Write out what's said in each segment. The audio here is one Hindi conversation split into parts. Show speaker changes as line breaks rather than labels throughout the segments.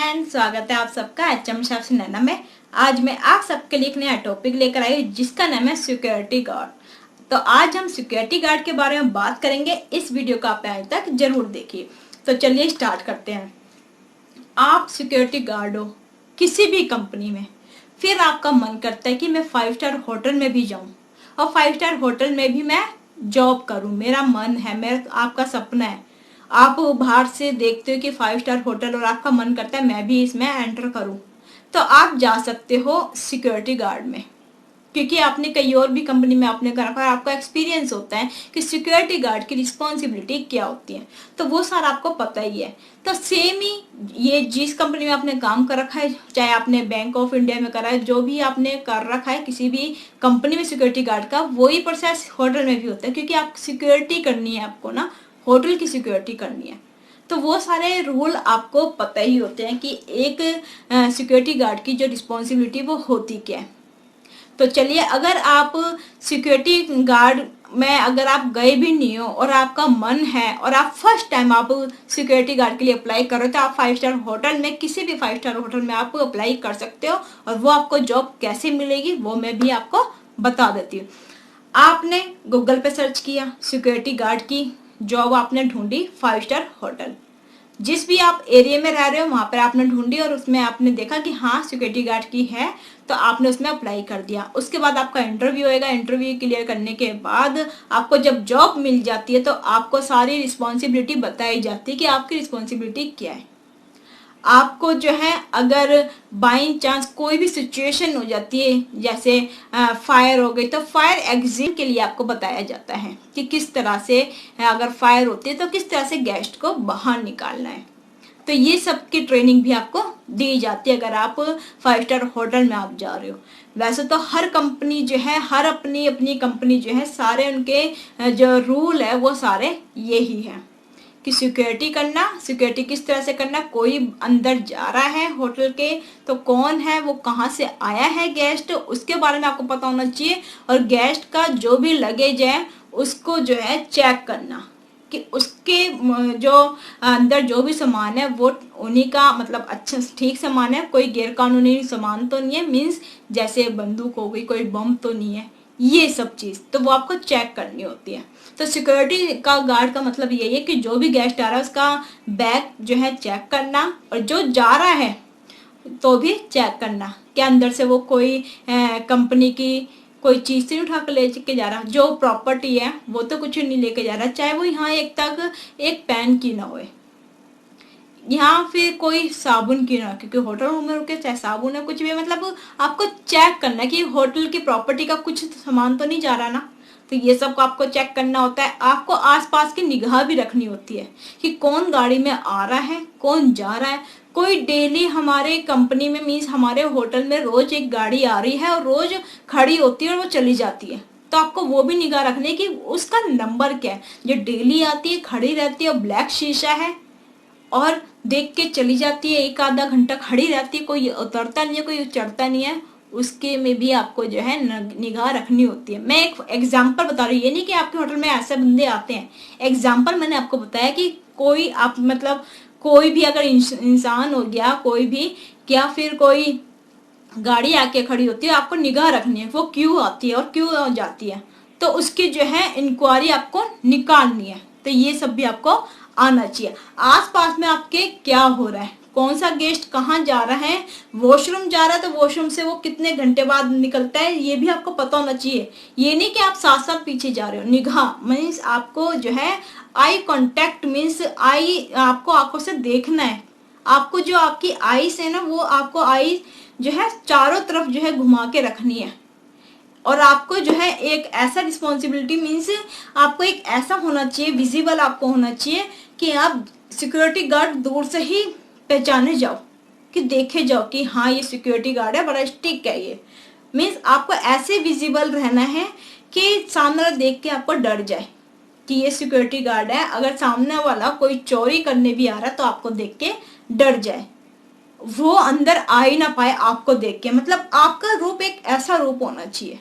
फ्रेंड्स, स्वागत है आप सबका एचएम शॉप से नैना में। आज मैं आप सबके लिए एक नया टॉपिक लेकर आई हूँ जिसका नाम है सिक्योरिटी गार्ड। तो आज हम सिक्योरिटी गार्ड के बारे में बात करेंगे। इस वीडियो को आप आज तक जरूर देखिए। तो चलिए स्टार्ट करते हैं। आप सिक्योरिटी गार्ड हो किसी भी कंपनी में, फिर आपका मन करता है कि मैं 5 स्टार होटल में भी जाऊं और 5 स्टार होटल में भी मैं जॉब करूं। मेरा मन है, मेरा आपका सपना है। आप बाहर से देखते हो कि 5 स्टार होटल और आपका मन करता है मैं भी इसमें एंटर करूं, तो आप जा सकते हो सिक्योरिटी गार्ड में, क्योंकि आपने कई और भी कंपनी में आपने कर रखा है। आपका एक्सपीरियंस होता है कि सिक्योरिटी गार्ड की रिस्पॉन्सिबिलिटी क्या होती है, तो वो सारा आपको पता ही है। तो सेम ही ये जिस कंपनी में आपने काम कर रखा है, चाहे आपने बैंक ऑफ इंडिया में करा है, जो भी आपने कर रखा है किसी भी कंपनी में सिक्योरिटी गार्ड का, वही प्रोसेस होटल में भी होता है। क्योंकि आप सिक्योरिटी करनी है, आपको ना होटल की सिक्योरिटी करनी है, तो वो सारे रूल आपको पता ही होते हैं कि एक सिक्योरिटी गार्ड की जो रिस्पॉन्सिबिलिटी वो होती क्या है। तो चलिए, अगर आप सिक्योरिटी गार्ड में अगर आप गए भी नहीं हो और आपका मन है और आप फर्स्ट टाइम आप सिक्योरिटी गार्ड के लिए अप्लाई करो, तो आप 5 स्टार होटल में, किसी भी 5 स्टार होटल में आप अप्लाई कर सकते हो। और वो आपको जॉब कैसे मिलेगी वो मैं भी आपको बता देती हूँ। आपने गूगल पे सर्च किया, सिक्योरिटी गार्ड की जॉब आपने ढूंढी 5 स्टार होटल, जिस भी आप एरिया में रह रहे हो वहां पर आपने ढूंढी और उसमें आपने देखा कि हाँ सिक्योरिटी गार्ड की है, तो आपने उसमें अप्लाई कर दिया। उसके बाद आपका इंटरव्यू होएगा। इंटरव्यू क्लियर करने के बाद आपको जब जॉब मिल जाती है तो आपको सारी रिस्पॉन्सिबिलिटी बताई जाती है कि आपकी रिस्पॉन्सिबिलिटी क्या है। आपको जो है, अगर बाई चांस कोई भी सिचुएशन हो जाती है, जैसे फायर हो गई, तो फायर एग्जिट के लिए आपको बताया जाता है कि किस तरह से अगर फायर होती है तो किस तरह से गेस्ट को बाहर निकालना है। तो ये सब की ट्रेनिंग भी आपको दी जाती है अगर आप 5 स्टार होटल में आप जा रहे हो। वैसे तो हर कंपनी जो है, हर अपनी अपनी कंपनी जो है, सारे उनके जो रूल है वो सारे यही है कि सिक्योरिटी करना, सिक्योरिटी किस तरह से करना। कोई अंदर जा रहा है होटल के तो कौन है, वो कहाँ से आया है गेस्ट, उसके बारे में आपको पता होना चाहिए। और गेस्ट का जो भी लगेज है उसको जो है चेक करना कि उसके जो अंदर जो भी सामान है वो उन्हीं का मतलब अच्छा ठीक सामान है, कोई गैर कानूनी सामान तो नहीं है, मीन्स जैसे बंदूक हो गई, कोई बम तो नहीं है, ये सब चीज तो वो आपको चेक करनी होती है। तो सिक्योरिटी का गार्ड का मतलब यही है कि जो भी गेस्ट आ रहा है उसका बैग जो है चेक करना, और जो जा रहा है तो भी चेक करना कि अंदर से वो कोई कंपनी की कोई चीज से नहीं उठा कर लेके जा रहा, जो प्रॉपर्टी है वो तो कुछ नहीं लेके जा रहा, चाहे वो यहाँ एक तक एक पेन की ना होए, यहाँ फिर कोई साबुन की ना, क्योंकि होटल में रुके चाहे साबुन है कुछ भी, मतलब आपको चेक करना है कि होटल की प्रॉपर्टी का कुछ सामान तो नहीं जा रहा ना। तो ये सब को आपको चेक करना होता है। आपको आसपास की निगाह भी रखनी होती है कि कौन गाड़ी में आ रहा है, कौन जा रहा है। कोई डेली हमारे कंपनी में, मीन्स हमारे होटल में रोज एक गाड़ी आ रही है और रोज खड़ी होती है और वो चली जाती है, तो आपको वो भी निगाह रखनी है कि उसका नंबर क्या है। जो डेली आती है, खड़ी रहती है और ब्लैक शीशा है और देख के चली जाती है, एक आधा घंटा खड़ी रहती है, कोई उतरता नहीं है, कोई चढ़ता नहीं है, उसके में भी आपको जो है निगाह रखनी होती है। मैं एक एग्जांपल बता रही हूँ, ये नहीं कि आपके होटल में ऐसे बंदे आते हैं। एग्जांपल मैंने आपको बताया कि कोई आप मतलब कोई भी अगर इंसान हो गया, कोई भी, या फिर कोई गाड़ी आके खड़ी होती है, आपको निगाह रखनी है वो क्यों आती है और क्यों जाती है, तो उसकी जो है इंक्वायरी आपको निकालनी है। तो ये सब भी आपको आना चाहिए। आसपास में आपके क्या हो रहा है, कौन सा गेस्ट कहाँ जा रहा है, वॉशरूम जा रहा है तो वॉशरूम से वो कितने घंटे बाद निकलता है, ये भी आपको पता होना चाहिए। ये नहीं कि आप साथ साथ पीछे जा रहे हो। निगाह मीन्स आपको जो है आई कांटेक्ट, मीन्स आई, आपको आंखों से देखना है। आपको जो आपकी आईज है ना, वो आपको आई जो है चारों तरफ जो है घुमा के रखनी है। और आपको जो है एक ऐसा रिस्पॉन्सिबिलिटी, मीन्स आपको एक ऐसा होना चाहिए, विजिबल आपको होना चाहिए कि आप सिक्योरिटी गार्ड दूर से ही पहचाने जाओ, कि देखे जाओ कि हाँ ये सिक्योरिटी गार्ड है, बड़ा स्ट्रिक्ट है ये। मीन्स आपको ऐसे विजिबल रहना है कि सामने वाला देख के आपको डर जाए कि ये सिक्योरिटी गार्ड है। अगर सामने वाला कोई चोरी करने भी आ रहा है तो आपको देख के डर जाए, वो अंदर आ ही ना पाए आपको देख के। मतलब आपका रूप एक ऐसा रूप होना चाहिए,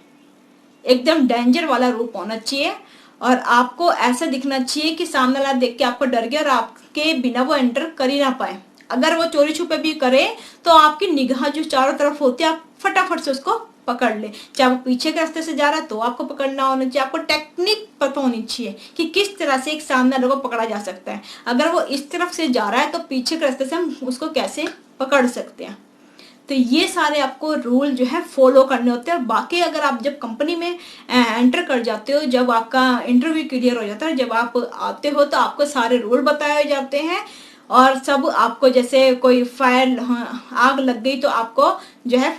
एकदम डेंजर वाला रूप होना चाहिए, और आपको ऐसा दिखना चाहिए कि सामने वाला देख के आपको डर गया और आपके बिना वो एंटर कर ही ना पाए। अगर वो चोरी छुपे भी करे तो आपकी निगाह जो चारों तरफ होती है, आप फटाफट से उसको पकड़ ले। चाहे वो पीछे के रास्ते से जा रहा है तो आपको पकड़ना होना चाहिए, आपको टेक्निक पता होनी चाहिए कि किस तरह से एक सामने वाले को पकड़ा जा सकता है। अगर वो इस तरफ से जा रहा है तो पीछे के रास्ते से हम उसको कैसे पकड़ सकते हैं। तो ये सारे आपको रूल जो है फॉलो करने होते हैं। और बाकी अगर आप जब कंपनी में एंटर कर जाते हो, जब आपका इंटरव्यू क्लियर हो जाता है, जब आप आते हो तो आपको सारे रूल बताए जाते हैं और सब आपको, जैसे कोई फायर आग लग गई तो आपको जो है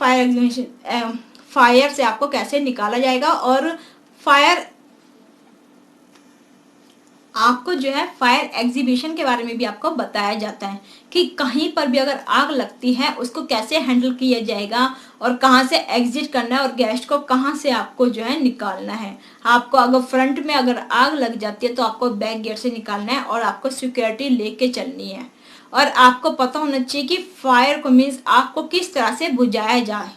फायर से आपको कैसे निकाला जाएगा, और आपको जो है फायर एग्जीबिशन के बारे में भी आपको बताया जाता है कि कहीं पर भी अगर आग लगती है उसको कैसे हैंडल किया जाएगा और कहाँ से एग्जिट करना है और गेस्ट को कहाँ से आपको जो है निकालना है। आपको अगर फ्रंट में अगर आग लग जाती है तो आपको बैक गेट से निकालना है और आपको सिक्योरिटी लेके चलनी है। और आपको पता होना चाहिए कि फायर को मीन्स आग को किस तरह से बुझाया जाए,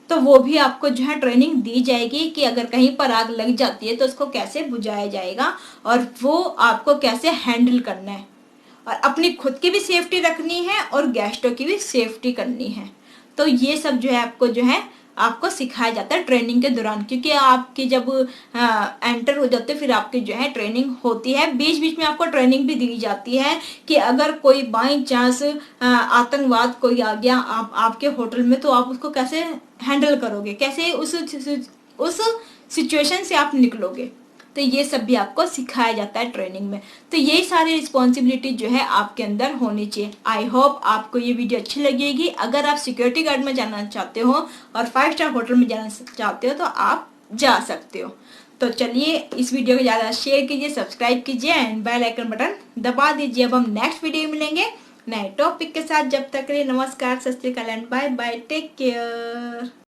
तो वो भी आपको जो है ट्रेनिंग दी जाएगी कि अगर कहीं पर आग लग जाती है तो उसको कैसे बुझाया जाएगा और वो आपको कैसे हैंडल करना है। और अपनी खुद की भी सेफ्टी रखनी है और गेस्टों की भी सेफ्टी करनी है। तो ये सब जो है आपको सिखाया जाता है ट्रेनिंग के दौरान, क्योंकि आपकी जब एंटर हो जाते फिर आपकी जो है ट्रेनिंग होती है। बीच बीच में आपको ट्रेनिंग भी दी जाती है कि अगर कोई बाई चांस आतंकवाद कोई आ गया आपके होटल में तो आप उसको कैसे हैंडल करोगे, कैसे उस सिचुएशन से आप निकलोगे। तो ये सब भी आपको सिखाया जाता है ट्रेनिंग में। तो यही सारी रिस्पॉन्सिबिलिटी जो है आपके अंदर होनी चाहिए। आई होप आपको ये वीडियो अच्छी लगेगी। अगर आप सिक्योरिटी गार्ड में जाना चाहते हो और 5 स्टार होटल में जाना चाहते हो तो आप जा सकते हो। तो चलिए इस वीडियो को ज़्यादा शेयर कीजिए, सब्सक्राइब कीजिए एंड बेल आइकन बटन दबा दीजिए। अब हम नेक्स्ट वीडियो मिलेंगे नए टॉपिक के साथ। जब तक के लिए नमस्कार, Sat Shri Akal and bye bye, take care.